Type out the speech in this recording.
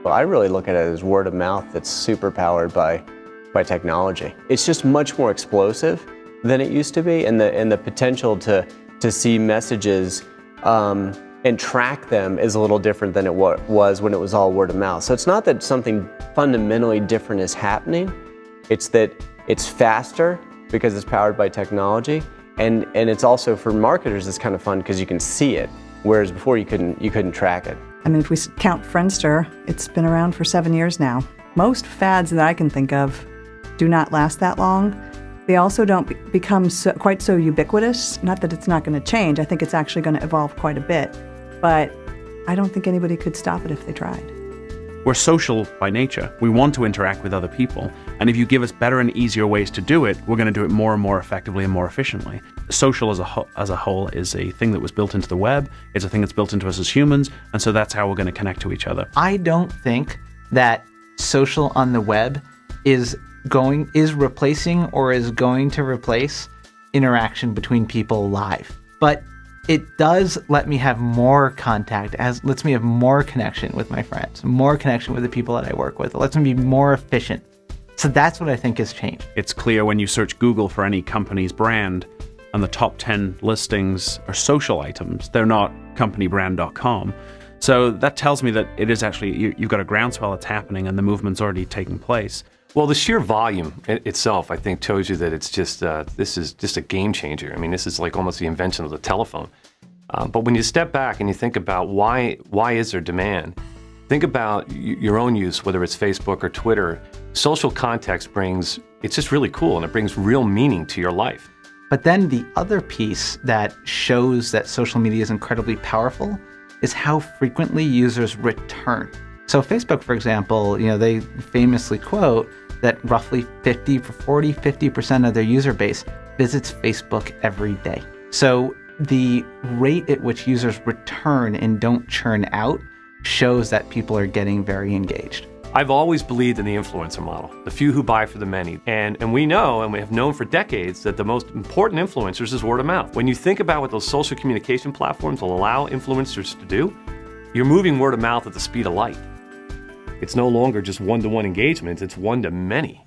Well, I really look at it as word of mouth that's super powered by technology. It's just much more explosive than it used to be, and the potential to see messages and track them is a little different than it was when it was all word of mouth. So it's not that something fundamentally different is happening, it's that it's faster because it's powered by technology, and it's also for marketers it's kind of fun because you can see it, whereas before you couldn't track it. I mean, if we count Friendster, it's been around for 7 years now. Most fads that I can think of do not last that long. They also don't become quite so ubiquitous. Not that it's not going to change. I think it's actually going to evolve quite a bit. But I don't think anybody could stop it if they tried. We're social by nature. We want to interact with other people. And if you give us better and easier ways to do it, we're going to do it more and more effectively and more efficiently. Social as a whole is a thing that was built into the web. It's a thing that's built into us as humans. And so that's how we're going to connect to each other. I don't think that social on the web is replacing or is going to replace interaction between people live. But it does let me have more contact, lets me have more connection with my friends, more connection with the people that I work with. It lets me be more efficient. So that's what I think has changed. It's clear when you search Google for any company's brand and the top 10 listings are social items. They're not companybrand.com. So that tells me that it is actually, you've got a groundswell that's happening and the movement's already taking place. Well, the sheer volume itself, I think, tells you that it's just this is just a game changer. I mean, this is like almost the invention of the telephone. But when you step back and you think about why is there demand, think about your own use, whether it's Facebook or Twitter. Social context it's just really cool, and it brings real meaning to your life. But then the other piece that shows that social media is incredibly powerful is how frequently users return. So Facebook, for example, they famously quote that roughly 50% of their user base visits Facebook every day. So the rate at which users return and don't churn out shows that people are getting very engaged. I've always believed in the influencer model, the few who buy for the many. And we know, and we have known for decades, that the most important influencers is word of mouth. When you think about what those social communication platforms will allow influencers to do, you're moving word of mouth at the speed of light. It's no longer just one-to-one engagement, it's one-to-many.